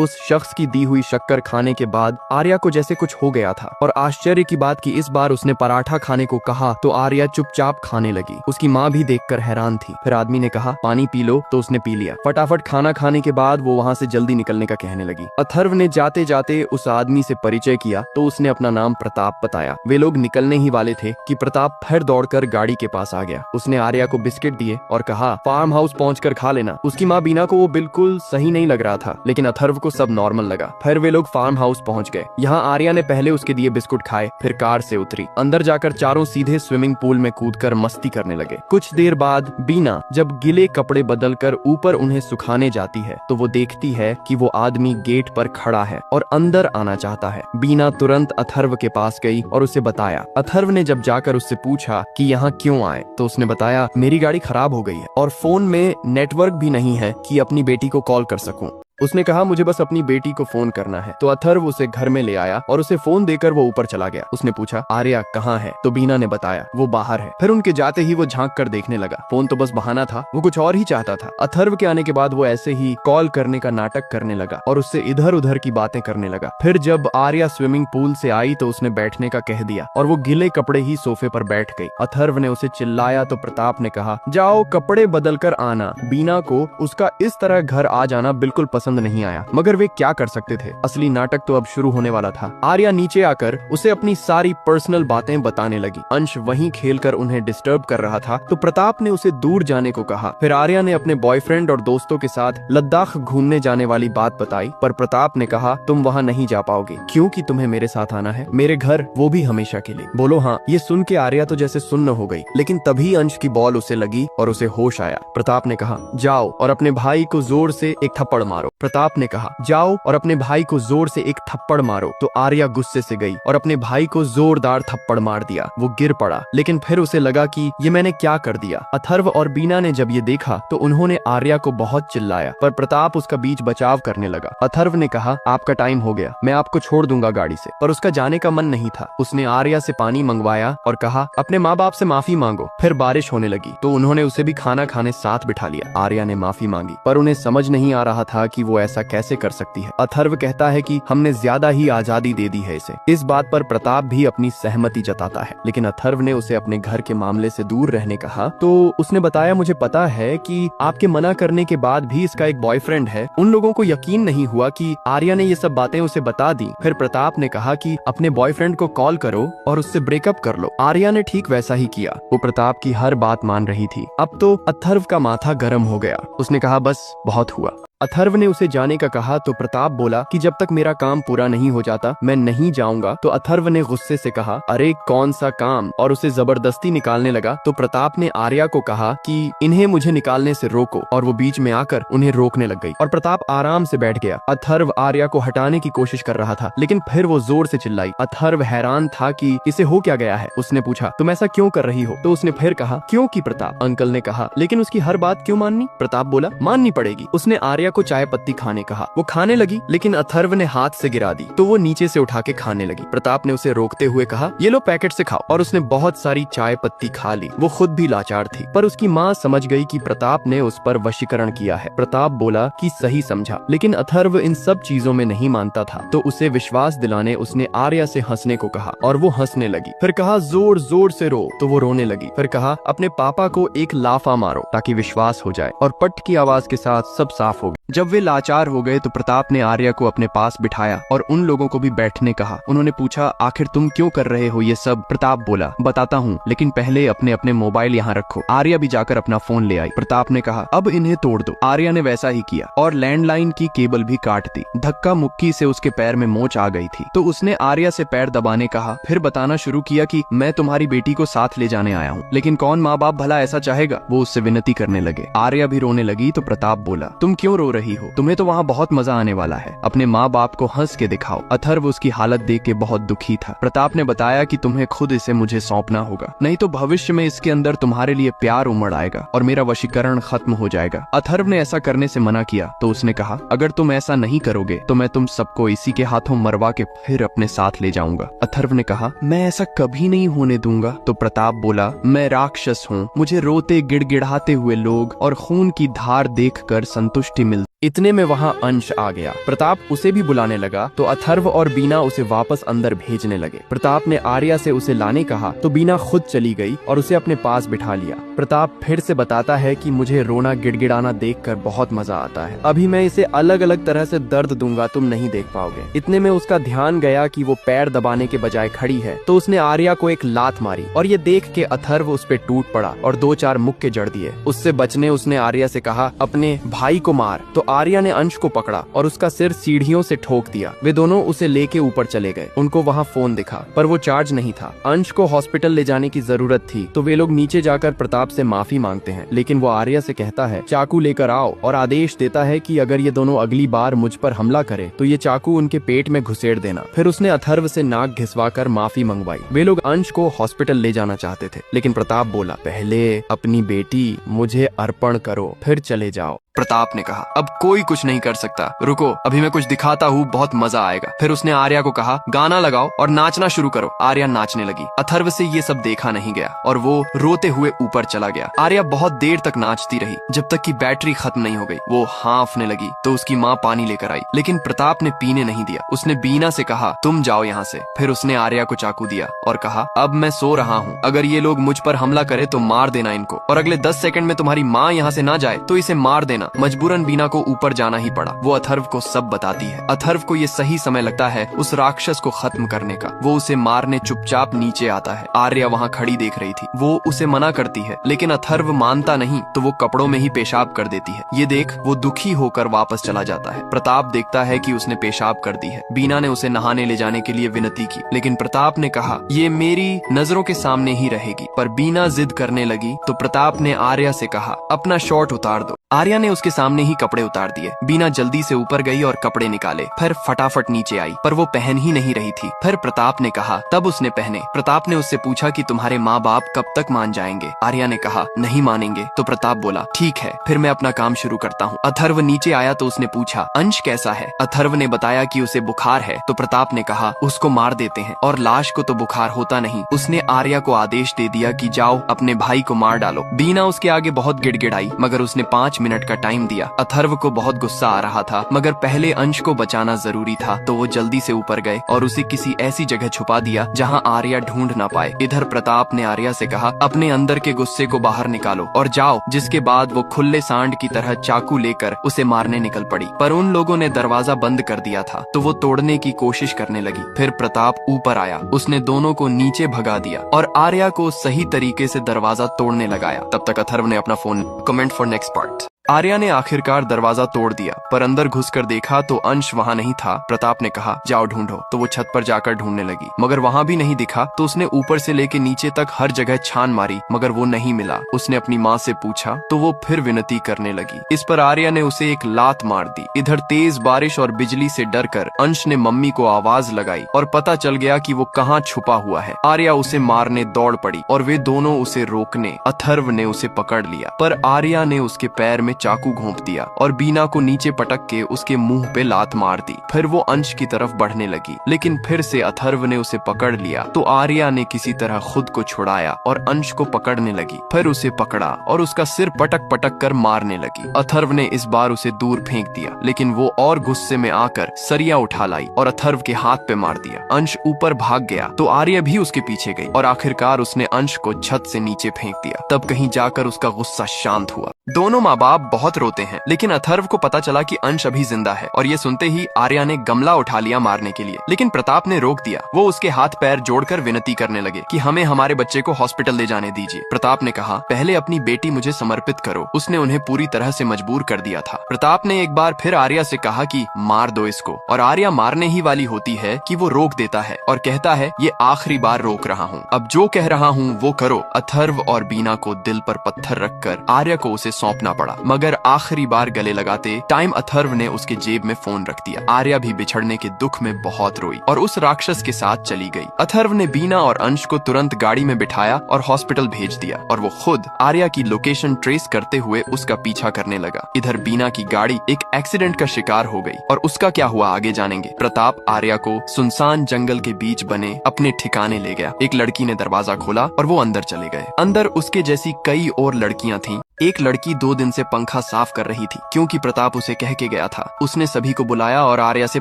उस शख्स की दी हुई शक्कर खाने के बाद आर्या को जैसे कुछ हो गया था और आश्चर्य की बात कि इस बार उसने पराठा खाने को कहा तो आर्या चुपचाप खाने लगी। उसकी माँ भी देखकर हैरान थी। फिर आदमी ने कहा पानी पी लो तो उसने पी लिया। फटाफट खाना खाने के बाद वो वहाँ से जल्दी निकलने का कहने लगी। अथर्व ने जाते जाते उस आदमी से परिचय किया तो उसने अपना नाम प्रताप बताया। वे लोग निकलने ही वाले थे कि प्रताप फिर दौड़कर गाड़ी के पास आ गया। उसने आर्या को बिस्किट दिए और कहा फार्म हाउस पहुंचकर खा लेना। उसकी माँ बीना को वो बिल्कुल सही नहीं लग रहा था, लेकिन अथर्व को सब नॉर्मल लगा। फिर वे लोग फार्म हाउस पहुंच गए। यहाँ आर्या ने पहले उसके दिए बिस्कुट खाए, फिर कार से उतरी। अंदर जाकर चारों सीधे स्विमिंग पूल में कूदकर मस्ती करने लगे। कुछ देर बाद बीना जब गिले कपड़े बदलकर ऊपर उन्हें सुखाने जाती है तो वो देखती है कि वो आदमी गेट पर खड़ा है और अंदर आना चाहता है। बीना तुरंत अथर्व के पास गई और उसे बताया। अथर्व ने जब जाकर उससे पूछा कि यहाँ क्यों आए तो उसने बताया मेरी गाड़ी खराब हो गई है और फोन में नेटवर्क भी नहीं है कि अपनी बेटी को कॉल कर सकूं। उसने कहा मुझे बस अपनी बेटी को फोन करना है। तो अथर्व उसे घर में ले आया और उसे फोन देकर वो ऊपर चला गया। उसने पूछा आर्या कहाँ है तो बीना ने बताया वो बाहर है। फिर उनके जाते ही वो झांक कर देखने लगा। फोन तो बस बहाना था, वो कुछ और ही चाहता था। अथर्व के आने के बाद वो ऐसे ही कॉल करने का नाटक करने लगा और उससे इधर उधर की बातें करने लगा। फिर जब आर्या स्विमिंग पूल से आई तो उसने बैठने का कह दिया और वो गिले कपड़े ही सोफे पर बैठ गई। अथर्व ने उसे चिल्लाया तो प्रताप ने कहा जाओ कपड़े बदल कर आना। बीना को उसका इस तरह घर आ जाना बिल्कुल पसंद नहीं आया, मगर वे क्या कर सकते थे। असली नाटक तो अब शुरू होने वाला था। आर्या नीचे आकर उसे अपनी सारी पर्सनल बातें बताने लगी। अंश वहीं खेलकर उन्हें डिस्टर्ब कर रहा था तो प्रताप ने उसे दूर जाने को कहा। फिर आर्या ने अपने बॉयफ्रेंड और दोस्तों के साथ लद्दाख घूमने जाने वाली बात बताई, पर प्रताप ने कहा तुम वहाँ नहीं जा पाओगे क्योंकि तुम्हें मेरे साथ आना है, मेरे घर, वो भी हमेशा के लिए। बोलो हाँ। ये सुन के आर्या तो जैसे सुन्न हो गई, लेकिन तभी अंश की बॉल उसे लगी और उसे होश आया। प्रताप ने कहा जाओ और अपने भाई को जोर से एक थप्पड़ मारो। प्रताप ने कहा जाओ और अपने भाई को जोर से एक थप्पड़ मारो। तो आर्या गुस्से से गई और अपने भाई को जोरदार थप्पड़ मार दिया। वो गिर पड़ा, लेकिन फिर उसे लगा कि ये मैंने क्या कर दिया। अथर्व और बीना ने जब ये देखा तो उन्होंने आर्या को बहुत चिल्लाया, पर प्रताप उसका बीच बचाव करने लगा। अथर्व ने कहा आपका टाइम हो गया, मैं आपको छोड़ दूंगा गाड़ी से, पर उसका जाने का मन नहीं था। उसने आर्या से पानी मंगवाया और कहा अपने माँ बाप से माफी मांगो। फिर बारिश होने लगी तो उन्होंने उसे भी खाना खाने साथ बिठा लिया। आर्या ने माफी मांगी, पर उन्हें समझ नहीं आ रहा था कि वो ऐसा कैसे कर सकती है। अथर्व कहता है कि हमने ज्यादा ही आजादी दे दी है इसे। इस बात पर प्रताप भी अपनी सहमति जताता है, लेकिन अथर्व ने उसे अपने घर के मामले से दूर रहने कहा। तो उसने बताया मुझे पता है कि आपके मना करने के बाद भी इसका एक बॉयफ्रेंड है। उन लोगों को यकीन नहीं हुआ कि आर्या ने ये सब बातें उसे बता दी। फिर प्रताप ने कहा कि अपने बॉयफ्रेंड को कॉल करो और उससे ब्रेकअप कर लो। आर्या ने ठीक वैसा ही किया। वो प्रताप की हर बात मान रही थी। अब तो अथर्व का माथा गर्म हो गया। उसने कहा बस बहुत हुआ। अथर्व ने उसे जाने का कहा तो प्रताप बोला कि जब तक मेरा काम पूरा नहीं हो जाता मैं नहीं जाऊंगा। तो अथर्व ने गुस्से से कहा अरे कौन सा काम, और उसे जबरदस्ती निकालने लगा। तो प्रताप ने आर्या को कहा कि इन्हें मुझे निकालने से रोको, और वो बीच में आकर उन्हें रोकने लग गई और प्रताप आराम से बैठ गया। अथर्व आर्या को हटाने की कोशिश कर रहा था, लेकिन फिर वो जोर से चिल्लाई। अथर्व हैरान था कि इसे हो क्या गया है। उसने पूछा तुम ऐसा क्यों कर रही हो। तो उसने फिर कहा क्योंकि प्रताप अंकल ने कहा, लेकिन उसकी हर बात क्यों माननी। प्रताप बोला माननी पड़ेगी। उसने आर्या को चाय पत्ती खाने कहा। वो खाने लगी, लेकिन अथर्व ने हाथ से गिरा दी तो वो नीचे से उठा के खाने लगी। प्रताप ने उसे रोकते हुए कहा ये लो पैकेट से खाओ, और उसने बहुत सारी चाय पत्ती खा ली। वो खुद भी लाचार थी, पर उसकी माँ समझ गई कि प्रताप ने उस पर वशीकरण किया है। प्रताप बोला कि सही समझा, लेकिन अथर्व इन सब चीजों में नहीं मानता था। तो उसे विश्वास दिलाने उसने आर्या से हंसने को कहा और वो हंसने लगी। फिर कहा जोर जोर से रो, तो वो रोने लगी। फिर कहा अपने पापा को एक लाफा मारो ताकि विश्वास हो जाए, और पट की आवाज के साथ सब साफ हो गया। जब वे लाचार हो गए तो प्रताप ने आर्या को अपने पास बिठाया और उन लोगों को भी बैठने कहा। उन्होंने पूछा आखिर तुम क्यों कर रहे हो ये सब। प्रताप बोला बताता हूँ, लेकिन पहले अपने अपने मोबाइल यहाँ रखो। आर्या भी जाकर अपना फोन ले आई। प्रताप ने कहा अब इन्हें तोड़ दो। आर्या ने वैसा ही किया और लैंडलाइन की केबल भी काट दी। धक्का मुक्की से उसके पैर में मोच आ गई थी, तो उसने आर्या से पैर दबाने कहा। फिर बताना शुरू किया कि मैं तुम्हारी बेटी को साथ ले जाने आया हूँ, लेकिन कौन माँ बाप भला ऐसा चाहेगा। वो उससे विनती करने लगे। आर्या भी रोने लगी तो प्रताप बोला तुम क्यों रो रही हो, तुम्हें तो वहाँ बहुत मजा आने वाला है। अपने माँ बाप को हंस के दिखाओ। अथर्व उसकी हालत देख के बहुत दुखी था। प्रताप ने बताया कि तुम्हें खुद इसे मुझे सौंपना होगा, नहीं तो भविष्य में इसके अंदर तुम्हारे लिए प्यार उमड़ आएगा और मेरा वशीकरण खत्म हो जाएगा। अथर्व ने ऐसा करने से मना किया तो उसने कहा अगर तुम ऐसा नहीं करोगे तो मैं तुम सबको इसी के हाथों मरवा के फिर अपने साथ ले जाऊंगा। अथर्व ने कहा मैं ऐसा कभी नहीं होने दूंगा। तो प्रताप बोला मैं राक्षस हूँ, मुझे रोते गिड़गिड़ाते हुए लोग और खून की धार देखकर संतुष्टि मिलती इतने में वहाँ अंश आ गया। प्रताप उसे भी बुलाने लगा तो अथर्व और बीना उसे वापस अंदर भेजने लगे। प्रताप ने आर्या से उसे लाने कहा तो बीना खुद चली गई और उसे अपने पास बिठा लिया। प्रताप फिर से बताता है कि मुझे रोना गिड़गिड़ाना देखकर बहुत मजा आता है। अभी मैं इसे अलग अलग तरह से दर्द दूंगा, तुम नहीं देख पाओगे। इतने में उसका ध्यान गया कि वो पैर दबाने के बजाय खड़ी है तो उसने आर्या को एक लात मारी और ये देख के अथर्व उस पे टूट पड़ा और 2-4 मुक्के जड़ दिए। उससे बचने उसने आर्या से कहा अपने भाई को मार। तो आर्या ने अंश को पकड़ा और उसका सिर सीढ़ियों से ठोक दिया। वे दोनों उसे लेके ऊपर चले गए। उनको वहाँ फोन दिखा पर वो चार्ज नहीं था। अंश को हॉस्पिटल ले जाने की जरूरत थी तो वे लोग नीचे जाकर प्रताप से माफी मांगते हैं, लेकिन वो आर्या से कहता है चाकू लेकर आओ और आदेश देता है कि अगर ये दोनों अगली बार मुझ पर हमला करे तो ये चाकू उनके पेट में घुसेड़ देना। फिर उसने अथर्व से नाक घिसवाकर माफी मंगवाई। वे लोग अंश को हॉस्पिटल ले जाना चाहते थे, लेकिन प्रताप बोला पहले अपनी बेटी मुझे अर्पण करो फिर चले जाओ। प्रताप ने कहा अब कोई कुछ नहीं कर सकता, रुको अभी मैं कुछ दिखाता हूँ, बहुत मजा आएगा। फिर उसने आर्या को कहा गाना लगाओ और नाचना शुरू करो। आर्या नाचने लगी। अथर्व से ये सब देखा नहीं गया और वो रोते हुए ऊपर चला गया। आर्या बहुत देर तक नाचती रही जब तक कि बैटरी खत्म नहीं हो गई। वो हांफने लगी तो उसकी माँ पानी लेकर आई, लेकिन प्रताप ने पीने नहीं दिया। उसने बीना से कहा तुम जाओ यहाँ से। फिर उसने आर्या को चाकू दिया और कहा अब मैं सो रहा हूँ, अगर ये लोग मुझ पर हमला करे तो मार देना इनको, और अगले 10 सेकंड में तुम्हारी माँ यहाँ से ना जाए तो इसे मार देना। मजबूरन बीना को ऊपर जाना ही पड़ा। वो अथर्व को सब बताती है। अथर्व को ये सही समय लगता है उस राक्षस को खत्म करने का। वो उसे मारने चुपचाप नीचे आता है। आर्या वहाँ खड़ी देख रही थी। वो उसे मना करती है लेकिन अथर्व मानता नहीं तो वो कपड़ों में ही पेशाब कर देती है। ये देख वो दुखी होकर वापस चला जाता है। प्रताप देखता है कि उसने पेशाब कर दी है। बीना ने उसे नहाने ले जाने के लिए विनती की, लेकिन प्रताप ने कहा ये मेरी नजरों के सामने ही रहेगी। पर बीना जिद करने लगी तो प्रताप ने आर्या से कहा अपना शॉर्ट उतार दो। आर्या ने उसके सामने ही कपड़े उतार दिए। बीना जल्दी से ऊपर गई और कपड़े निकाले, फिर फटाफट नीचे आई, पर वो पहन ही नहीं रही थी। फिर प्रताप ने कहा तब उसने पहने। प्रताप ने उससे पूछा कि तुम्हारे माँ बाप कब तक मान जाएंगे। आर्या ने कहा नहीं मानेंगे। तो प्रताप बोला ठीक है फिर मैं अपना काम शुरू करता हूँ। अथर्व नीचे आया तो उसने पूछा अंश कैसा है। अथर्व ने बताया कि उसे बुखार है। तो प्रताप ने कहा उसको मार देते हैं, और लाश को तो बुखार होता नहीं। उसने आर्या को आदेश दे दिया कि जाओ अपने भाई को मार डालो। बीना उसके आगे बहुत गिड़गिड़ाई, मगर उसने 5 मिनट का टाइम दिया। अथर्व को बहुत गुस्सा आ रहा था, मगर पहले अंश को बचाना जरूरी था तो वो जल्दी से ऊपर गए और उसे किसी ऐसी जगह छुपा दिया जहां आर्या ढूंढ ना पाए। इधर प्रताप ने आर्या से कहा अपने अंदर के गुस्से को बाहर निकालो और जाओ, जिसके बाद वो खुले सांड की तरह चाकू लेकर उसे मारने निकल पड़ी। पर उन लोगों ने दरवाजा बंद कर दिया था तो वो तोड़ने की कोशिश करने लगी। फिर प्रताप ऊपर आया, उसने दोनों को नीचे भगा दिया और आर्या को सही तरीके से दरवाजा तोड़ने लगाया। तब तक अथर्व ने अपना phone comment for next part. Arya ने आखिरकार दरवाजा तोड़ दिया, पर अंदर घुसकर देखा तो अंश वहाँ नहीं था। प्रताप ने कहा जाओ ढूंढो। तो वो छत पर जाकर ढूंढने लगी, मगर वहाँ भी नहीं दिखा। तो उसने ऊपर से लेके नीचे तक हर जगह छान मारी, मगर वो नहीं मिला। उसने अपनी माँ से पूछा तो वो फिर विनती करने लगी। इस पर आर्या ने उसे एक लात मार दी। इधर तेज बारिश और बिजली से डरकर अंश ने मम्मी को आवाज लगाई और पता चल गया कि वो कहाँ छुपा हुआ है। आर्या उसे मारने दौड़ पड़ी और वे दोनों उसे रोकने अथर्व ने उसे पकड़ लिया, पर आर्या ने उसके पैर में चाकू घोंप दिया और बीना को नीचे पटक के उसके मुंह पे लात मार दी। फिर वो अंश की तरफ बढ़ने लगी, लेकिन फिर से अथर्व ने उसे पकड़ लिया। तो आर्या ने किसी तरह खुद को छुड़ाया और अंश को पकड़ने लगी। फिर उसे पकड़ा और उसका सिर पटक पटक कर मारने लगी। अथर्व ने इस बार उसे दूर फेंक दिया, लेकिन वो और गुस्से में आकर सरिया उठा लाई और अथर्व के हाथ पे मार दिया। अंश ऊपर भाग गया तो आर्या भी उसके पीछे गई और आखिरकार उसने अंश को छत से नीचे फेंक दिया। तब कहीं जाकर उसका गुस्सा शांत हुआ। दोनों माँ बाप बहुत रोते हैं, लेकिन अथर्व को पता चला कि अंश अभी जिंदा है और ये सुनते ही आर्या ने गमला उठा लिया मारने के लिए, लेकिन प्रताप ने रोक दिया। वो उसके हाथ पैर जोड़कर विनती करने लगे कि हमें हमारे बच्चे को हॉस्पिटल ले जाने दीजिए। प्रताप ने कहा पहले अपनी बेटी मुझे समर्पित करो। उसने उन्हें पूरी तरह से मजबूर कर दिया था। प्रताप ने एक बार फिर आर्या से कहा कि मार दो इसको, और आर्या मारने ही वाली होती है कि वो रोक देता है और कहता है ये आखिरी बार रोक रहा हूँ, अब जो कह रहा हूँ वो करो। अथर्व और बीना को दिल पर पत्थर रखकर आर्या को उसे सौंपना पड़ा, मगर आखिरी बार गले लगाते टाइम अथर्व ने उसके जेब में फोन रख दिया। आर्या भी बिछड़ने के दुख में बहुत रोई और उस राक्षस के साथ चली गई। अथर्व ने बीना और अंश को तुरंत गाड़ी में बिठाया और हॉस्पिटल भेज दिया और वो खुद आर्या की लोकेशन ट्रेस करते हुए उसका पीछा करने लगा। इधर बीना की गाड़ी एक एक्सीडेंट का शिकार हो गई और उसका क्या हुआ आगे जानेंगे। प्रताप आर्या को सुनसान जंगल के बीच बने अपने ठिकाने ले गया। एक लड़की ने दरवाजा खोला और वो अंदर चले गए। अंदर उसके जैसी कई और लड़कियां थीं एक लड़की 2 दिन से पंखा साफ कर रही थी, क्योंकि प्रताप उसे कह के गया था। उसने सभी को बुलाया और आर्या से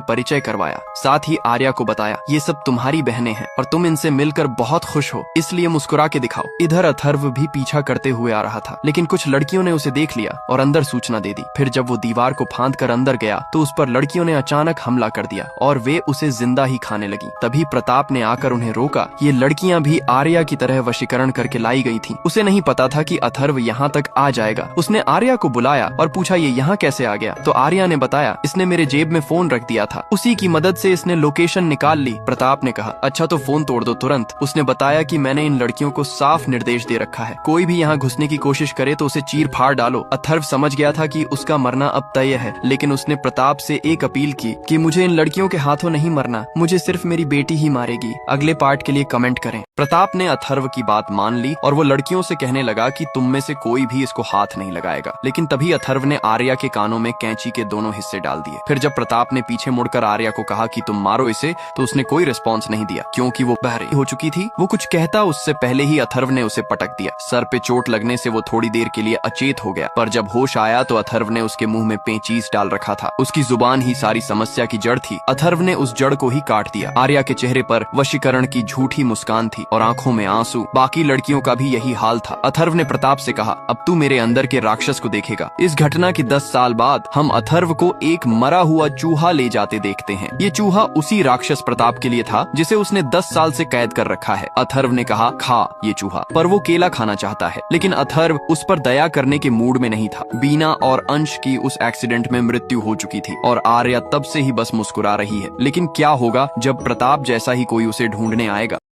परिचय करवाया। साथ ही आर्या को बताया, ये सब तुम्हारी बहनें हैं और तुम इनसे मिलकर बहुत खुश हो, इसलिए मुस्कुरा के दिखाओ। इधर अथर्व भी पीछा करते हुए आ रहा था, लेकिन कुछ लड़कियों ने उसे देख लिया और अंदर सूचना दे दी। फिर जब वो दीवार को फांद कर अंदर गया तो उस पर लड़कियों ने अचानक हमला कर दिया और वे उसे जिंदा ही खाने लगी। तभी प्रताप ने आकर उन्हें रोका। ये लड़कियां भी आर्या की तरह वशीकरण करके लाई गई थी। उसे नहीं पता था कि अथर्व यहाँ तक आ जाएगा। उसने आर्या को बुलाया और पूछा, ये यहाँ कैसे आ गया? तो आर्या ने बताया, इसने मेरे जेब में फोन रख दिया था, उसी की मदद से इसने लोकेशन निकाल ली। प्रताप ने कहा, अच्छा तो फोन तोड़ दो तुरंत। उसने बताया कि मैंने इन लड़कियों को साफ निर्देश दे रखा है, कोई भी यहाँ घुसने की कोशिश करे तो उसे चीर फाड़ डालो। अथर्व समझ गया था कि उसका मरना अब तय है, लेकिन उसने प्रताप से एक अपील की कि मुझे इन लड़कियों के हाथों नहीं मरना, मुझे सिर्फ मेरी बेटी ही मारेगी। अगले पार्ट के लिए कमेंट करें। प्रताप ने अथर्व की बात मान ली और वो लड़कियों से कहने लगा कि तुम में से कोई भी इसको हाथ नहीं लगाएगा। लेकिन तभी अथर्व ने आर्या के कानों में कैंची के दोनों हिस्से डाल दिए। फिर जब प्रताप ने पीछे मुड़कर आर्या को कहा कि तुम मारो इसे, तो उसने कोई रिस्पॉन्स नहीं दिया, क्योंकि वो बहरी हो चुकी थी। वो कुछ कहता उससे पहले ही अथर्व ने उसे पटक दिया। सर पे चोट लगने से वो थोड़ी देर के लिए अचेत हो गया, पर जब होश आया तो अथर्व ने उसके मुंह में पेंचीस डाल रखा था। उसकी जुबान ही सारी समस्या की जड़ थी। अथर्व ने उस जड़ को ही काट दिया। आर्या के चेहरे पर वशीकरण की झूठी मुस्कान थी और आंखों में आंसू। बाकी लड़कियों का भी यही हाल था। अथर्व ने प्रताप से कहा, अब तू मेरे अंदर के राक्षस को देखेगा। इस घटना के 10 साल बाद हम अथर्व को एक मरा हुआ चूहा ले जाते देखते हैं। ये चूहा उसी राक्षस प्रताप के लिए था जिसे उसने 10 साल से कैद कर रखा है। अथर्व ने कहा, खा ये चूहा, पर वो केला खाना चाहता है। लेकिन अथर्व उस पर दया करने के मूड में नहीं था। बीना और अंश की उस एक्सीडेंट में मृत्यु हो चुकी थी और आर्या तब से ही बस मुस्कुरा रही है। लेकिन क्या होगा जब प्रताप जैसा ही कोई उसे ढूंढने आएगा?